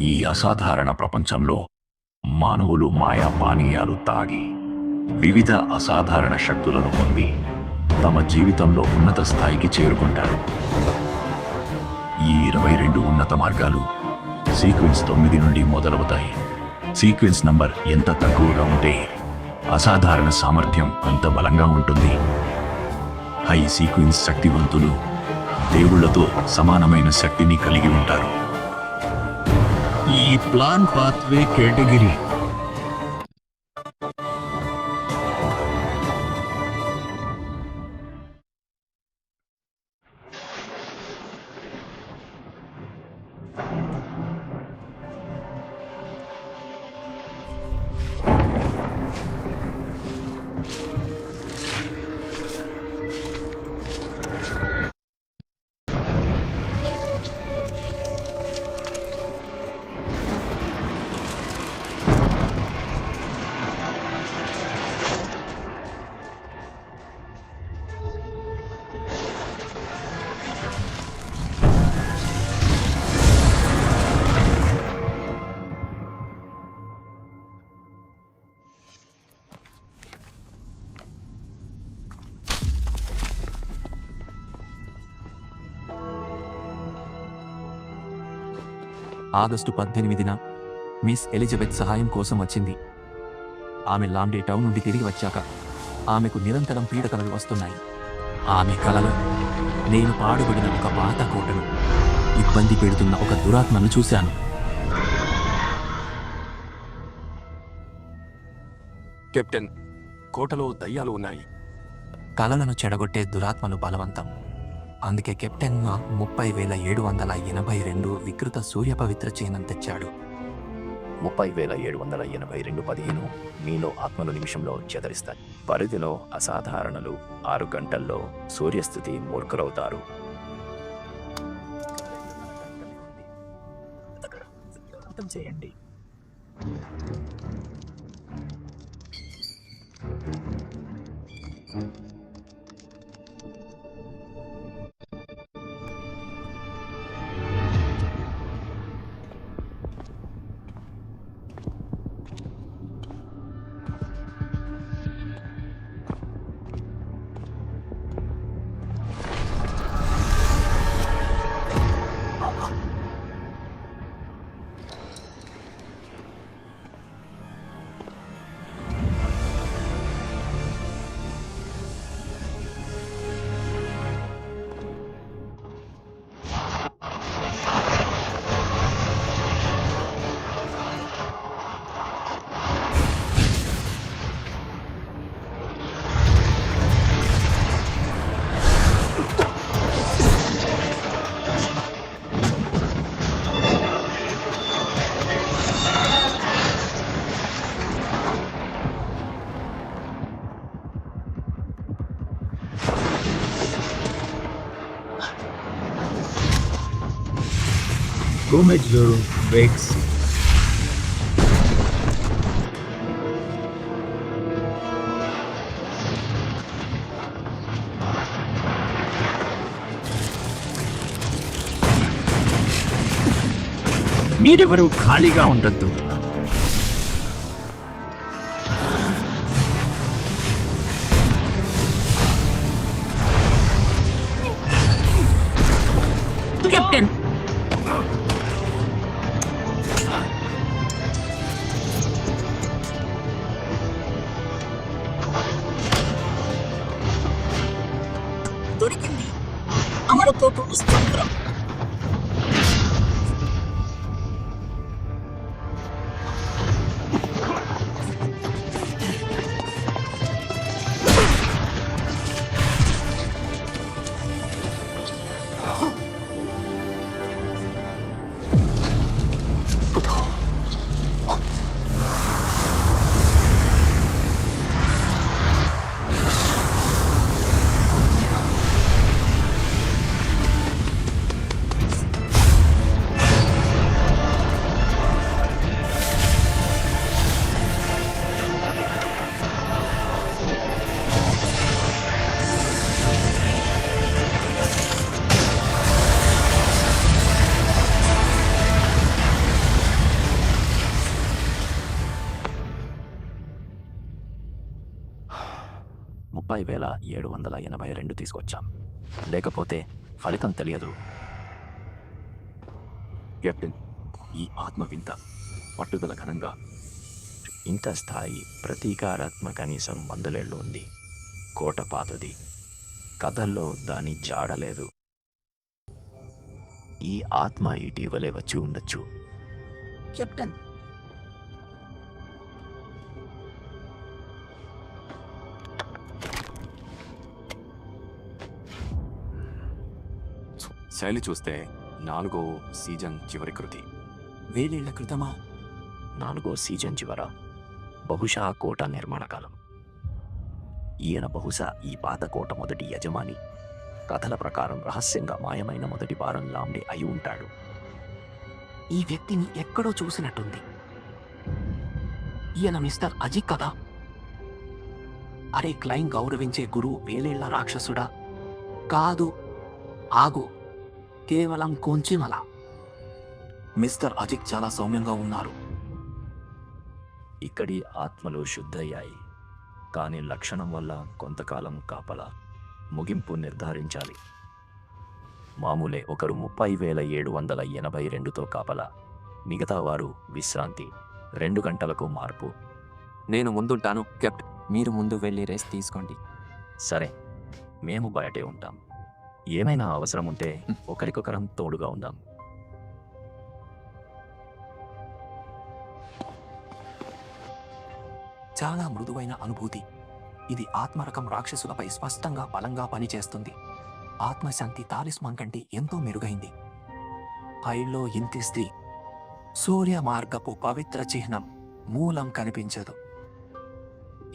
ఈ అసాధారణ ప్రపంచంలో మానవులు మాయా పానీయాలు తాగి వివిధ అసాధారణ శక్తులను పొంది తమ జీవితంలో ఉన్నత స్థాయికి చేరుకుంటారు. ఈ 22 ఉన్నత మార్గాలు సీక్వెన్స్ 9 నుండి మొదలవుతాయి. సీక్వెన్స్ నంబర్ ఎంత తక్కువగా ఉంటే అసాధారణ సామర్థ్యం అంత బలంగా ఉంటుంది. హై సీక్వెన్స్ శక్తివంతులు దేవుళ్లతో సమానమైన శక్తిని కలిగి ఉంటారు. ఈ ప్లాన్ పాత్వే కేటగిరీ ఆగస్టు 18న మిస్ ఎలిజబెత్ సహాయం కోసం వచ్చింది. ఆమె లాండ్రీ టౌన్ నుండి తిరిగి వచ్చాక ఆమెకు నిరంతరం పీడకలలు వస్తున్నాయి. ఆమె కలలో నేను పాడుబడిన ఒక పాత కోటను, ఇబ్బంది పెడుతున్న ఒక దురాత్మను చూశాను. కెప్టెన్, కోటలో దయ్యాలు ఉన్నాయి. కలలను చెడగొట్టే దురాత్మలు బలవంతం. అందుకే కెప్టెన్ 30,782 వికృత సూర్యపవిత్ర చిహ్నం తెచ్చాడు. 30,782 15 మీలో ఆత్మలు నిమిషంలో చెదరిస్తాయి. పరిధిలో అసాధారణలు 6 గంటల్లో సూర్యస్థితి మూర్ఖరవుతారు. చేయండి. Gomezoro breaks. మీరెవరూ ఖాళీగా ఉండద్దు. కెప్టెన్, దొరికింది అమరతోటు స్తోత్రం. 30,782 తీసుకొచ్చాం. లేకపోతే ఫలితం తెలియదు. కెప్టెన్, ఈ ఆత్మ వింత, పట్టుదల ఘనంగా. ఇంత స్థాయి ప్రతీకారాత్మ కనీసం 100 ఉంది. కోట పాతది, కథల్లో దాని జాడలేదు. ఈ ఆత్మ ఇటీవలే వచ్చి ఉండొచ్చు. కెప్టెన్, శైలి చూస్తే 4వ సీజన్ చివరి కృతి. వేలేళ్ల క్రితమా? 4వ సీజన్ చివర, బహుశా కోట నిర్మాణ కాలం. ఈయన బహుశా ఈ పాత కోట మొదటి యజమాని. కథల ప్రకారం రహస్యంగా మాయమైన మొదటి వారం లాండే అయి ఉంటాడు. ఈ వ్యక్తిని ఎక్కడో చూసినట్టుంది. ఈయన మిస్టర్ అజిత్ కదా? అరే, క్లైన్ గౌరవించే గురువు వేలేళ్ల రాక్షసుడా? కాదు, ఆగు, కేవలం కొంచెం అలా. మిస్టర్ అజిత్ చాలా సౌమ్యంగా ఉన్నారు. ఇక్కడి ఆత్మలు శుద్ధయ్యాయి, కానీ లక్షణం వల్ల కొంతకాలం కాపలా. ముగింపు నిర్ధారించాలి. మామూలే, ఒకరు 30,782తో కాపలా, మిగతా వారు విశ్రాంతి. 2 గంటలకు మార్పు. నేను ముందుంటాను కెప్టెన్. మీరు ముందు వెళ్ళి రెస్ట్ తీసుకోండి. సరే, మేము బయటే ఉంటాం. ఏమైనా అవసరం ఉంటే ఒకరికొకరం తోడుగా ఉందాం. చాలా మృదువైన అనుభూతి. ఇది ఆత్మరకం రాక్షసులపై స్పష్టంగా బలంగా పనిచేస్తుంది. ఆత్మశాంతి తాలిస్మాన్ కంటే ఎంతో మెరుగైంది. పైలో ఇంటి స్త్రీ, సూర్య మార్గపు పవిత్ర చిహ్నం, మూలం కనిపించదు.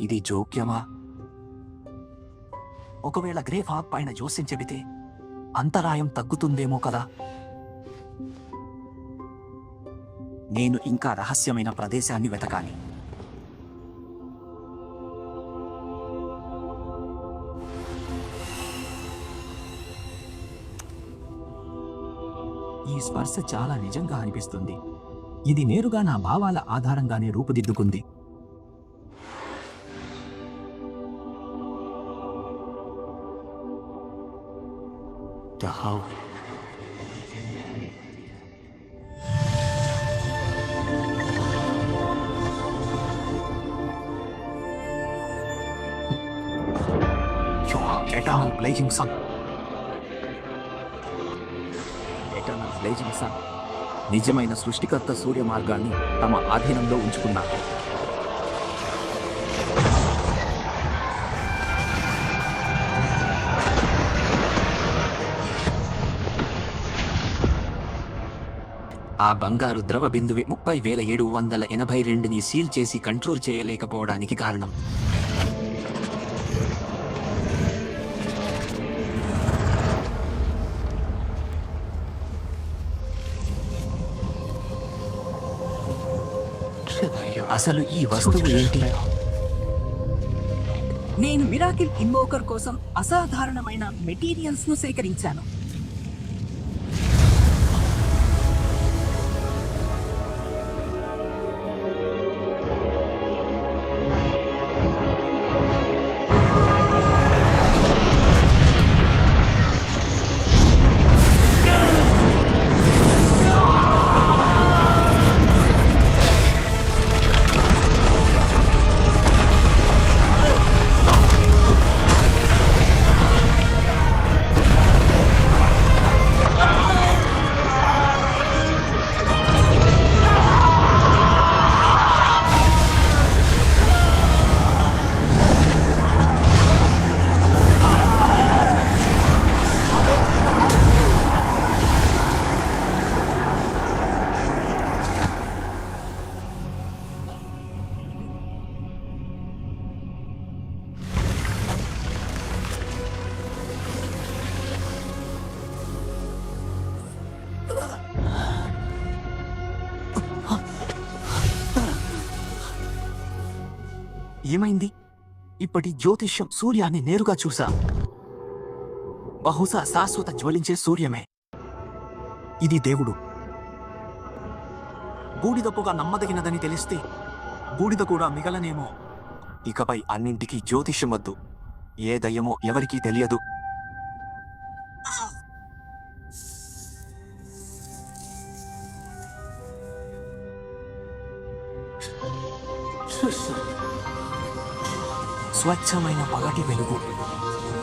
ఇది జోక్యమా? ఒకవేళ గ్రేఫ్ హాక్ పైన జోస్యం చెబితే అంతరాయం తగ్గుతుందేమో కదా. నేను ఇంకా రహస్యమైన ప్రదేశాన్ని వెతకాలి. ఈ స్పర్శ చాలా నిజంగా అనిపిస్తుంది. ఇది నేరుగా నా భావాల ఆధారంగానే రూపుదిద్దుకుంది. Eternal blazing sun. Eternal blazing sun. నిజమైన సృష్టికర్త సూర్య మార్గాన్ని తమ ఆధీనంలో ఉంచుకున్నారు. ఆ బంగారు ద్రవ బిందువే 30,782ని సీల్ చేసి కంట్రోల్ చేయలేకపోవడానికి కారణం. అసలు ఈ వస్తువు ఏంటి? నేను మిరాకిల్ ఇన్వోకర్ కోసం అసాధారణమైన మెటీరియల్స్ ను సేకరించాను. ఏమైంది? ఇప్పటి జ్యోతిష్యం సూర్యాన్ని నేరుగా చూసా. బహుశా శాశ్వత జ్వలించే సూర్యమే. ఇది దేవుడు. బూడిద పొగ నమ్మదగినదని తెలిస్తే బూడిద కూడా మిగలనేమో. ఇకపై అన్నింటికీ జ్యోతిష్యం వద్దు. ఏ దయ్యమో ఎవరికీ తెలియదు. స్వచ్ఛమైన పగటి వెలుగు,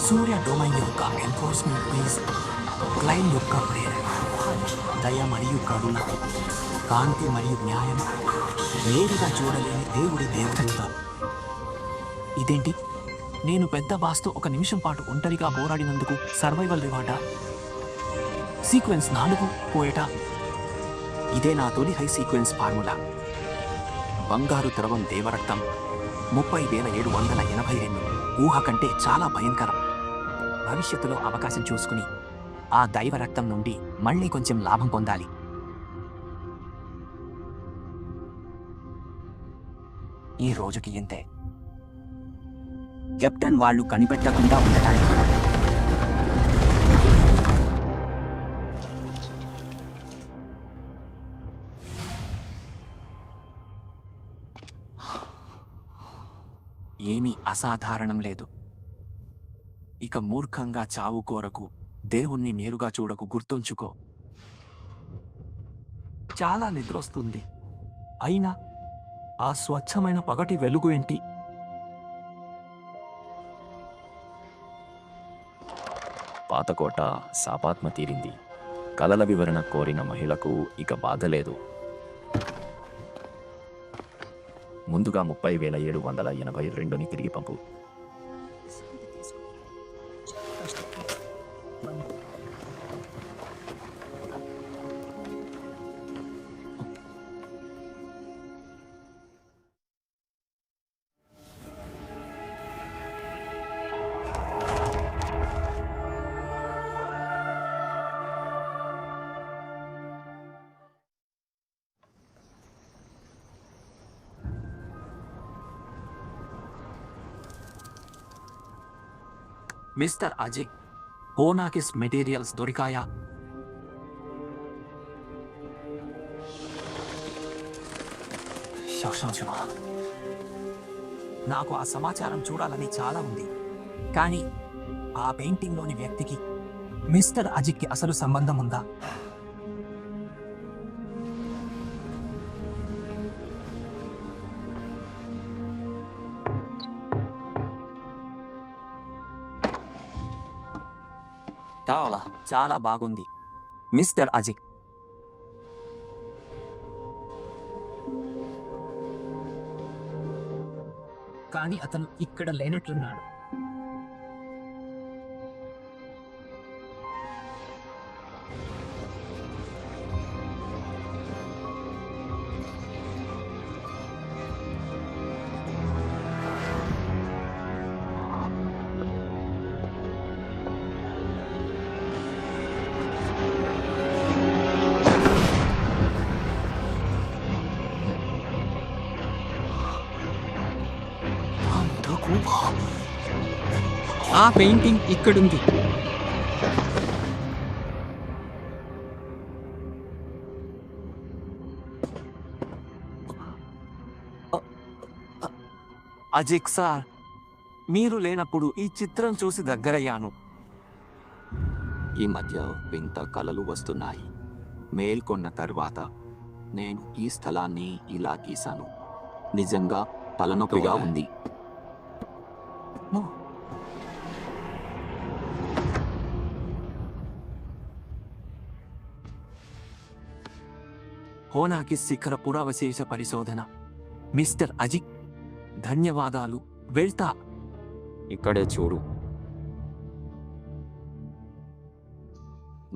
సూర్య డొమైన్ యొక్క ఎన్ఫోర్స్మెంట్ పీస్, క్లైన్ యొక్క ప్రేరణ, దయ మరియు కరుణ, కాంతి మరియు న్యాయం, నేరుగా చూడలేని దేవుడి దేవత. ఇదేంటి? నేను పెద్ద బాస్తో ఒక నిమిషం పాటు ఒంటరిగా పోరాడినందుకు సర్వైవల్ రివార్డా? సీక్వెన్స్ 4 పోయేటా? ఇదే నా తొలి హై సీక్వెన్స్ ఫార్ములా. బంగారు ద్రవం దేవరక్తం 30,782. ఊహ కంటే చాలా భయంకరం. భవిష్యత్తులో అవకాశం చూసుకుని ఆ దైవ రక్తం నుండి మళ్ళీ కొంచెం లాభం పొందాలి. ఈ రోజుకి ఇంతే. కెప్టెన్ వాళ్ళు కనిపెట్టకుండా ఉండటానికి. ఏమీ అసాధారణం లేదు. ఇక మూర్ఖంగా చావు కోరకు, దేవుణ్ణి నేరుగా చూడకు. గుర్తుంచుకో. చాలా నిద్రొస్తుంది, అయినా ఆ స్వచ్ఛమైన పగటి వెలుగు ఏంటి? పాతకోట శాపాత్మ తీరింది. కలల వివరణ కోరిన మహిళకు ఇక బాధ లేదు. ముందుగా 30,782ని తిరిగి పంపు. మిస్టర్ అజయ్, హోనాకిస్ మెటీరియల్స్ దొరికాయా? నాకు ఆ సమాచారం చూడాలని చాలా ఉంది, కానీ ఆ పెయింటింగ్లోని వ్యక్తికి మిస్టర్ అజిక్కి అసలు సంబంధం ఉందా? చాలా బాగుంది మిస్టర్ అజిక్. కానీ అతను ఇక్కడ లేనట్లున్నాడు. ఆ పెయింటింగ్ ఇక్కడుంది. అజిక్ సార్, మీరు లేనప్పుడు ఈ చిత్రం చూసి దగ్గరయ్యాను. ఈ మధ్య వింత కలలు వస్తున్నాయి. మేల్కొన్న తర్వాత నేను ఈ స్థలాన్ని ఇలా గీశాను. నిజంగా తలనొప్పిగా ఉంది. హోనాకి శిఖర పురావశేష పరిశోధన. మిస్టర్ అజిక్, ధన్యవాదాలు. వెళ్తా. ఇక్కడే చూడు.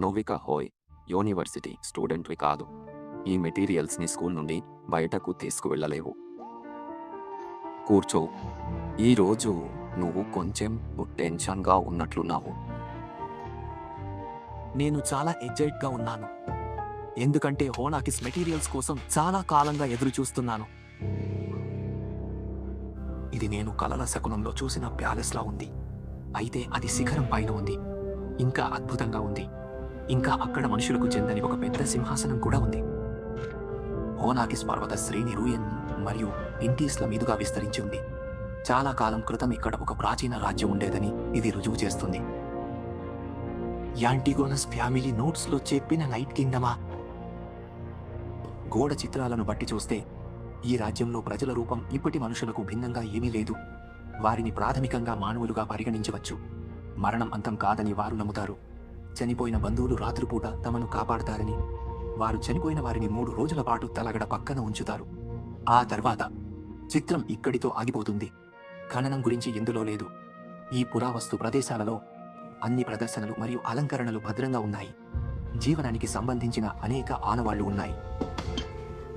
నోవిక హోయ్ యూనివర్సిటీ స్టూడెంట్వి కాదు. ఈ మెటీరియల్స్ని స్కూల్ నుండి బయటకు తీసుకువెళ్ళలేవు. కూర్చో. ఈరోజు నువ్వు కొంచెం టెన్షన్గా ఉన్నట్లున్నావు. నేను చాలా ఎగ్జైట్గా ఉన్నాను, ఎందుకంటే హోనాకిస్ మెటీరియల్స్ కోసం చాలా కాలంగా ఎదురు చూస్తున్నాను. ఇది నేను కలల శకునంలో చూసిన ప్యాలెస్లా ఉంది, అయితే అది శిఖరం పైన ఉంది. ఇంకా అద్భుతంగా ఉంది. ఇంకా అక్కడ మనుషులకు చెందని ఒక పెద్ద సింహాసనం కూడా ఉంది. హోనాకిస్ పర్వత శ్రేణి రూయన్ మరియు ఇంటీస్ల మీదుగా విస్తరించి ఉంది. చాలా కాలం క్రితం ఇక్కడ ఒక ప్రాచీన రాజ్యం ఉండేదని ఇది రుజువు చేస్తుంది. యాంటిగోనస్ ఫ్యామిలీ నోట్స్లో చెప్పిన నైట్ కింగ్డమా? గోడ చిత్రాలను బట్టి చూస్తే ఈ రాజ్యంలో ప్రజల రూపం ఇప్పటి మనుషులకు భిన్నంగా ఏమీ లేదు. వారిని ప్రాథమికంగా మానవులుగా పరిగణించవచ్చు. మరణం అంతం కాదని వారు నమ్ముతారు. చనిపోయిన బంధువులు రాత్రిపూట తమను కాపాడతారని వారు చనిపోయిన వారిని 3 రోజుల పాటు తలగడ పక్కన ఉంచుతారు. ఆ తర్వాత చిత్రం ఇక్కడితో ఆగిపోతుంది. ఖననం గురించి ఎందులో లేదు. ఈ పురావస్తు ప్రదేశాలలో అన్ని ప్రదర్శనలు మరియు అలంకరణలు భద్రంగా ఉన్నాయి. జీవనానికి సంబంధించిన అనేక ఆనవాళ్లు ఉన్నాయి.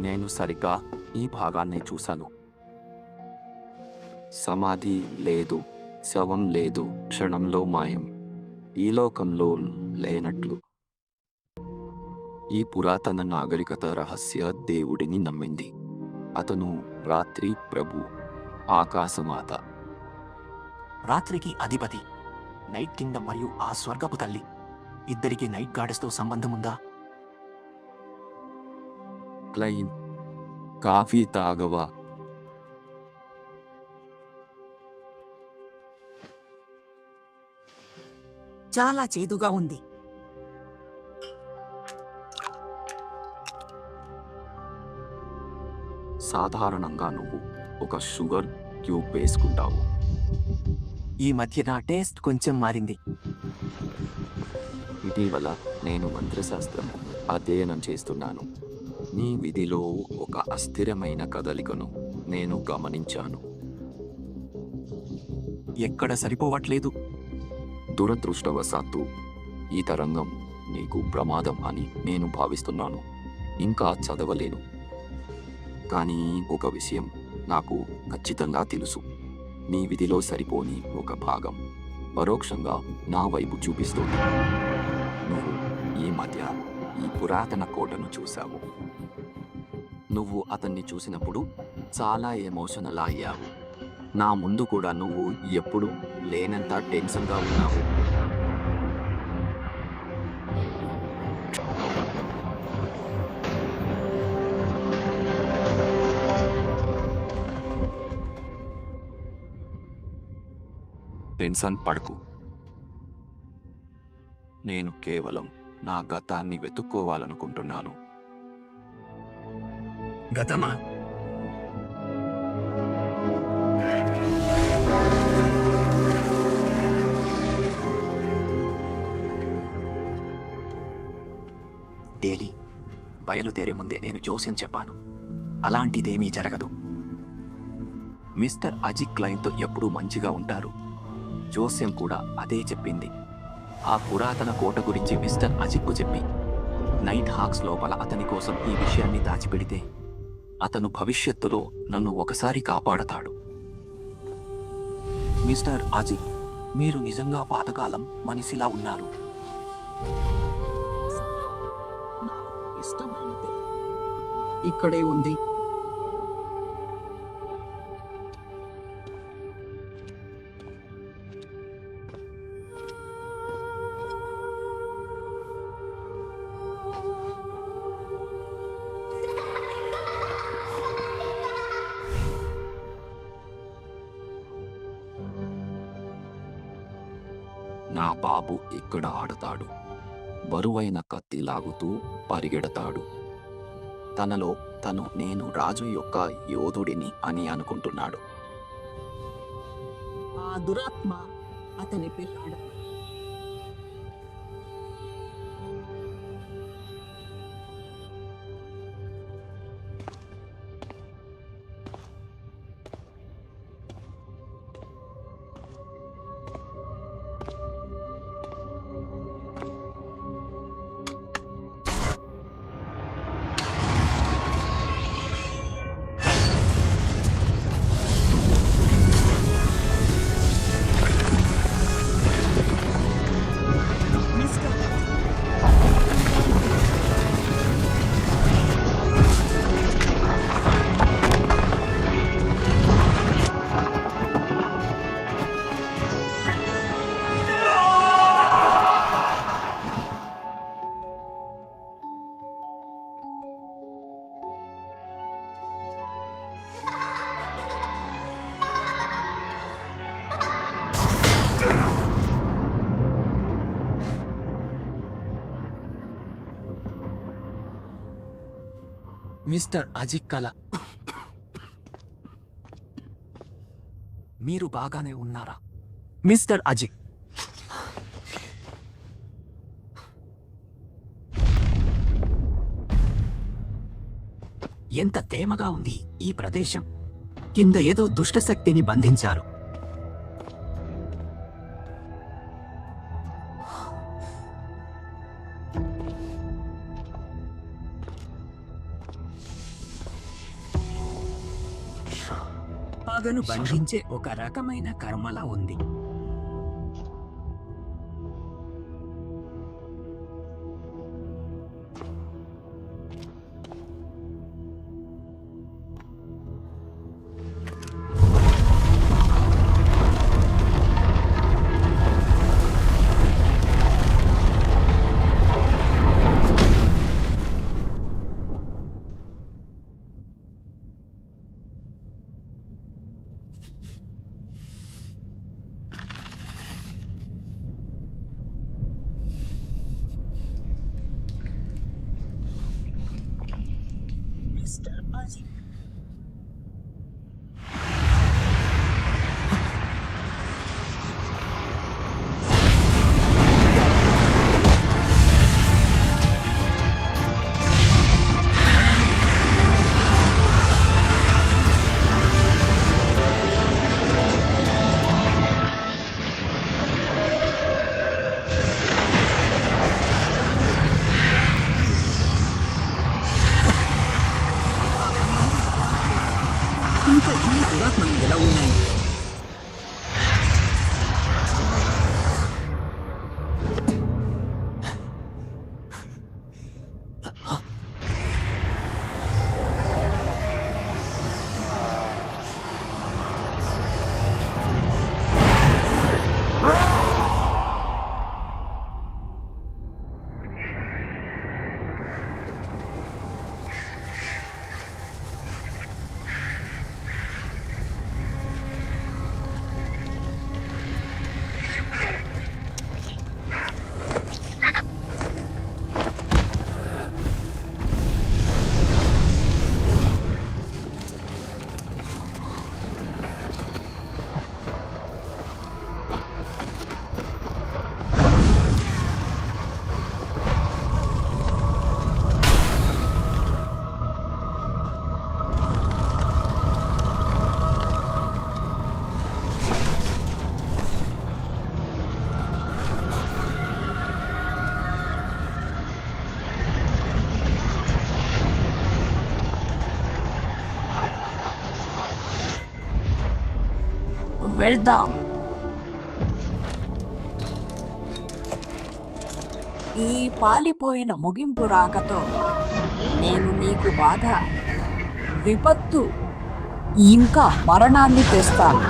నేను సరిగ్గా ఈ భాగాన్ని చూశాను. సమాధి లేదు, శవం లేదు, క్షణంలో మాయం, ఈ లోకంలో లేనట్లు. ఈ పురాతన నాగరికత రహస్య దేవుడిని నమ్మింది. అతను రాత్రి ప్రభు, ఆకాశమాత. రాత్రికి అధిపతి, నైట్ కింగ్డమ్ మరియు ఆ స్వర్గపు తల్లి ఇద్దరికి నైట్ గాడెస్తో సంబంధం ఉందా? క్లైన్, కాఫీ తాగవా? చాలా చేదుగా ఉంది. సాధారణంగా నువ్వు ఒక షుగర్ క్యూబ్ వేసుకుంటావు. ఈ మధ్య నా టేస్ట్ కొంచెం మారింది. ఇటీవల నేను మంత్రశాస్త్రం అధ్యయనం చేస్తున్నాను. నీ విధిలో ఒక అస్థిరమైన కదలికను నేను గమనించాను. ఎక్కడ సరిపోవట్లేదు. దురదృష్టవశాత్తు ఈ తరంగం నీకు ప్రమాదం అని నేను భావిస్తున్నాను. ఇంకా చదవలేను, కానీ ఒక విషయం నాకు ఖచ్చితంగా తెలుసు. నీ విధిలో సరిపోని ఒక భాగం పరోక్షంగా నా వైపు చూపిస్తోంది. నువ్వు ఈ మధ్య ఈ పురాతన కోటను చూశావు. నువ్వు అతన్ని చూసినప్పుడు చాలా ఎమోషనల్ అయ్యావు. నా ముందు కూడా నువ్వు ఎప్పుడు లేనంత టెన్షన్గా ఉన్నావు. టెన్షన్ పడకు. నేను కేవలం నా గతాన్ని వెతుక్కోవాలనుకుంటున్నాను. గతమా? డేలీ బయలుదేరే ముందే నేను జోస్యం చెప్పాను, అలాంటిదేమీ జరగదు. మిస్టర్ అజిత్ క్లైన్తో ఎప్పుడూ మంచిగా ఉంటారు. జోస్యం కూడా అదే చెప్పింది. ఆ పురాతన కోట గురించి మిస్టర్ అజిత్కు చెప్పి నైట్ హాక్స్ లోపల అతని కోసం ఈ విషయాన్ని దాచిపెడితే అతను భవిష్యత్తులో నన్ను ఒకసారి కాపాడతాడు. మిస్టర్ అజిత్, మీరు నిజంగా పాతకాలం మనిషిలా ఉన్నారు. ఇష్టమైనది ఇక్కడే ఉంది. నా బాబు ఇక్కడ ఆడతాడు. బరువైన కత్తి లాగుతూ పరిగెడతాడు. తనలో తను నేను రాజు యొక్క యోధుడిని అని అనుకుంటున్నాడు. ఆ దురాత్మ అతని పిల్లాడు. మిస్టర్ అజిత్ కళ, మీరు బాగానే ఉన్నారా? మిస్టర్ అజిత్, ఎంత తేమగా ఉంది ఈ ప్రదేశం. కింద ఏదో దుష్టశక్తిని బంధించారు. పగను బంధించే ఒక రకమైన కర్మలా ఉంది. మిస్టర్ అజిత్, ఇంకా ఈ దురాత్మలు ఎలా ఉన్నాయి? వెళ్దాం. ఈ పాలిపోయిన ముగింపు రాకతో నేను నీకు బాధ, విపత్తు, ఇంకా మరణాన్ని తెస్తాను.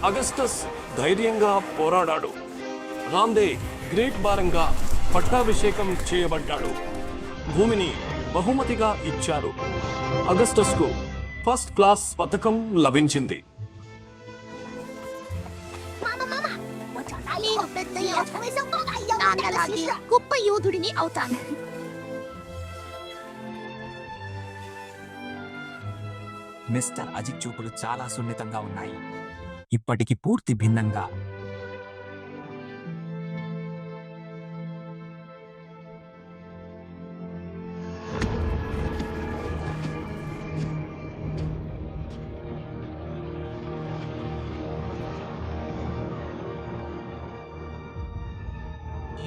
అగస్టస్ ధైర్యంగా పోరాడాడు. రాందే గ్రేట్ భారంగా పట్టాభిషేకం చేయబడ్డాడు. భూమిని బహుమతిగా ఇచ్చారు. అగస్టస్కు ఫస్ట్ క్లాస్ పథకం లభించింది. నేను పెద్ద నాన్నలాగే గొప్ప యోధుడిని అవుతాను. మిస్టర్ అజిత్ చూపులు చాలా సున్నితంగా ఉన్నాయి. ఇప్పటికి పూర్తి భిన్నంగా.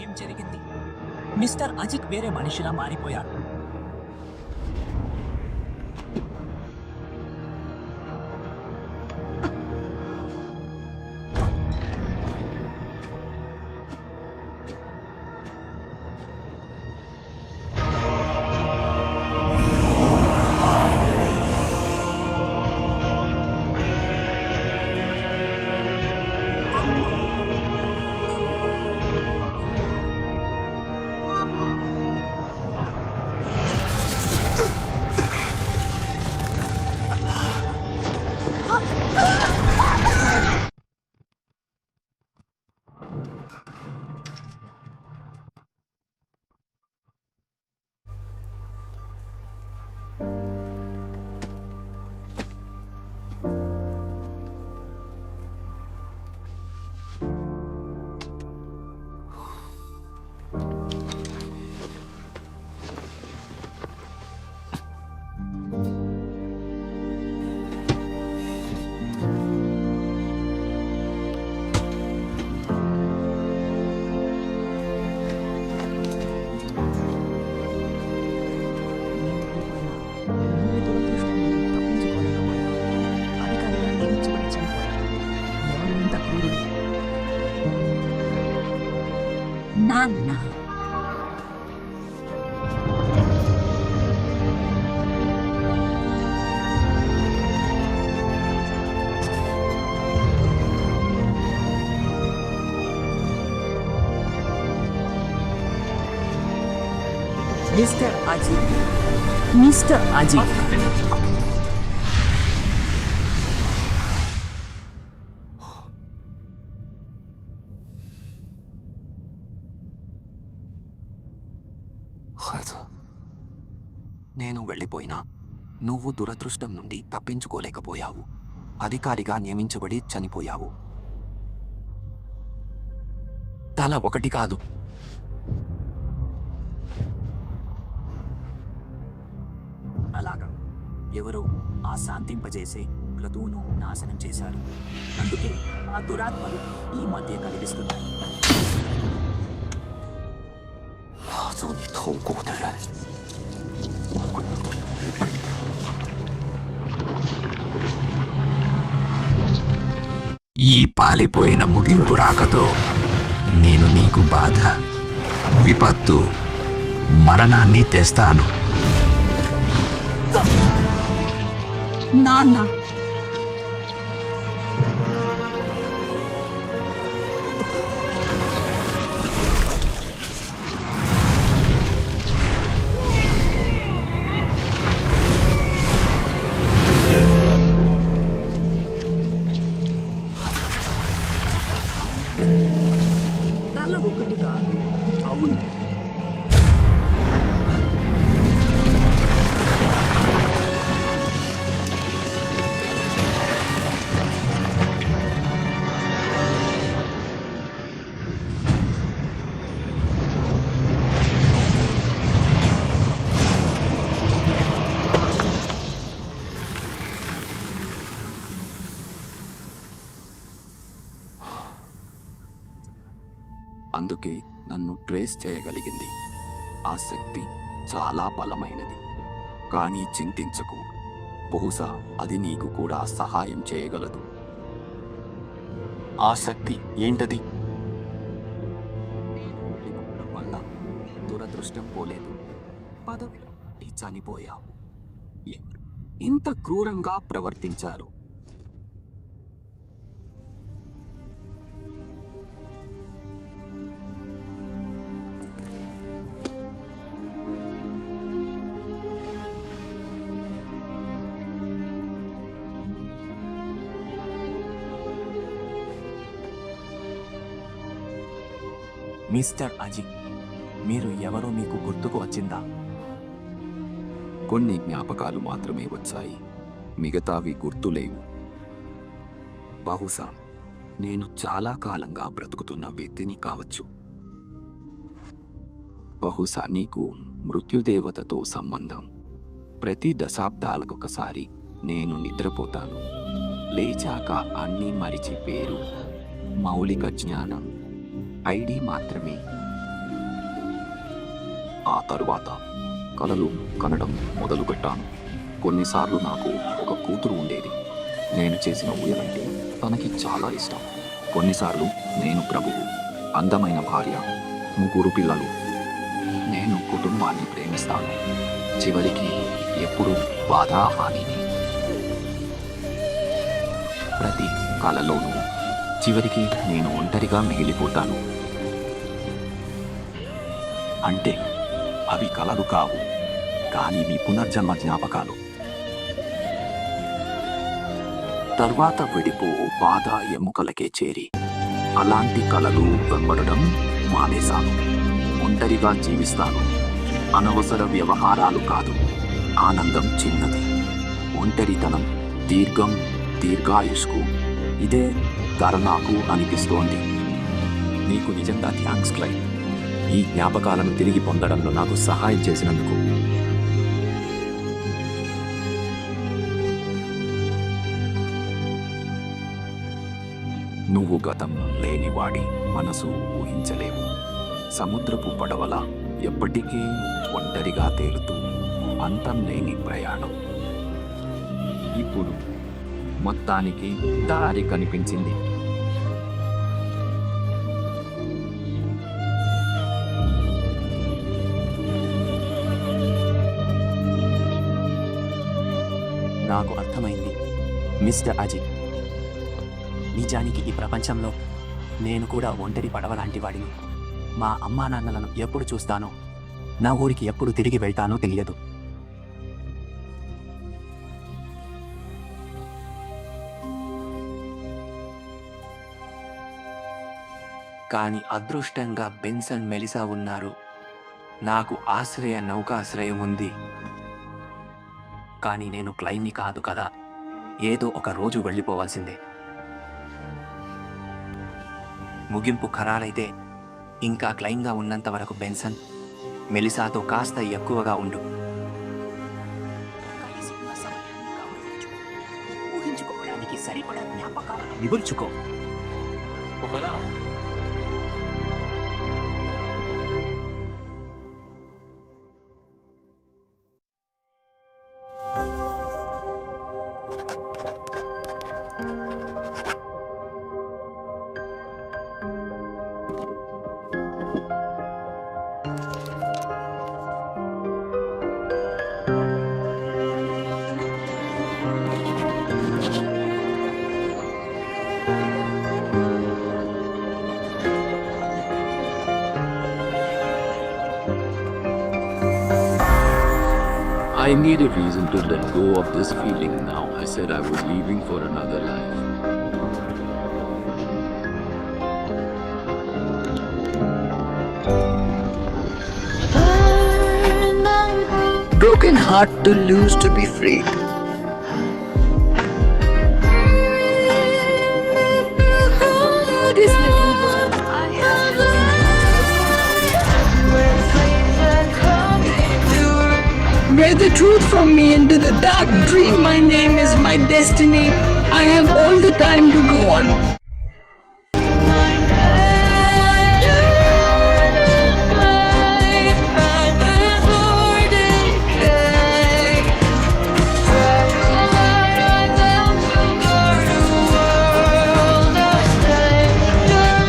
ఏం జరిగింది? మిస్టర్ అజిత్ వేరే మనిషిలా మారిపోయాడు. నాన్న మిస్టర్ అజిత్, మిస్టర్ అజిత్, నేను వెళ్ళిపోయినా నువ్వు దురదృష్టం నుండి తప్పించుకోలేకపోయావు. అధికారిగా నియమించబడి చనిపోయావు. తల ఒకటి కాదు, అలాగా ఎవరో ఆ శాంతింపజేసే క్రతువును నాశనం చేశారు. అందుకే ఆ దురాత్మలు ఈ మధ్య కనిపిస్తున్నాయి. 做你透骨的人。 ఈ పాలిపోయిన ముగింపు రాకతో నేను నీకు బాధ, విపత్తు, మరణాన్ని తెస్తాను. నాన్న తల ఒకటి కాదు, అవును. అందుకే నన్ను ట్రేస్ చేయగలిగింది. ఆ శక్తి చాలా బలమైనది. కానీ చింతించకు, బహుశా అది నీకు కూడా సహాయం చేయగలదు. ఆ శక్తి ఏంటది? వల్ల దురదృష్టం పోలేదు, పదవిలో చనిపోయావు. ఎవరు ఇంత క్రూరంగా ప్రవర్తించారు? మిస్టర్ అజిత్, మీరు ఎవరో మీకు గుర్తుకు వచ్చిందా? కొన్ని జ్ఞాపకాలు మాత్రమే వచ్చాయి, మిగతావి గుర్తులేవు. బహుశా నేను చాలా కాలంగా బ్రతుకుతున్న వ్యక్తిని కావచ్చు. బహుశా నీకు మృత్యుదేవతతో సంబంధం. ప్రతి దశాబ్దాలకొకసారి నేను నిద్రపోతాను. లేచాక అన్నీ మరిచి పేరు, మౌలిక జ్ఞానం, ఐడి మాత్రమే. ఆ తరువాత కలలు కనడం మొదలుపెట్టాను. కొన్నిసార్లు నాకు ఒక కూతురు ఉండేది. నేను చేసిన ఊయలంటే తనకి చాలా ఇష్టం. కొన్నిసార్లు నేను ప్రభువు, అందమైన భార్య, 3 పిల్లలు. నేను కుటుంబాన్ని ప్రేమిస్తాను. చివరికి ఎప్పుడు బాధ హానిని. ప్రతి కలలోనూ చివరికి నేను ఒంటరిగా మిగిలిపోతాను. అంటే అవి కలలు కావు, కానీ మీ పునర్జన్మ జ్ఞాపకాలు. తర్వాత విడిపో బాధ ఎముకలకే చేరి అలాంటి కలలు వెంబడడం మానేశాను. ఒంటరిగా జీవిస్తాను. అనవసర వ్యవహారాలు కాదు. ఆనందం చిన్నది, ఒంటరితనం దీర్ఘాయుష్కు. ఇదే ధర నాకు అనిపిస్తోంది. నీకు నిజంగా థ్యాంక్స్ క్లైవ్, ఈ జ్ఞాపకాలను తిరిగి పొందడంలో నాకు సహాయం చేసినందుకు. నువ్వు గతం లేనివాడి మనసు ఊహించలేవు. సముద్రపు పడవల ఎప్పటికీ ఒంటరిగా తేలుతూ అంతం లేని ప్రయాణం. ఇప్పుడు మొత్తానికి దారి కనిపించింది. నాకు అర్థమైంది మిస్టర్ అజిత్. నిజానికి ఈ ప్రపంచంలో నేను కూడా ఒంటరి పడవలాంటి వాడిని. మా అమ్మా నాన్నలను ఎప్పుడు చూస్తానో, నా ఊరికి ఎప్పుడు తిరిగి వెళ్తానో తెలియదు. కానీ అదృష్టంగా బెన్సన్ మెలిసా ఉన్నారు. నాకు నౌకాశ్రయం ఉంది. కానీ నేను క్లైమ్ని కాదు కదా. ఏదో ఒక రోజు వెళ్ళిపోవాల్సిందే. ముగింపు ఖరారైతే ఇంకా క్లైమ్గా ఉన్నంత వరకు బెన్సన్, మెలిసాతో కాస్త ఎక్కువగా ఉండు. కలిసి ఉన్న సమయాన్ని గమనించు. ఊహించుకోవడానికి సరిపడా జ్ఞాపకాలను వివరించుకో. I need a reason to let go of this feeling now. I said I was leaving for another life. Broken heart to lose to be free. This little world I have. Bear the truth from me into the dark dream. My name is my destiny. I have all the time to go on.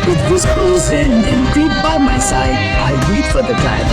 With whispers and creep by my side, I wait for the time.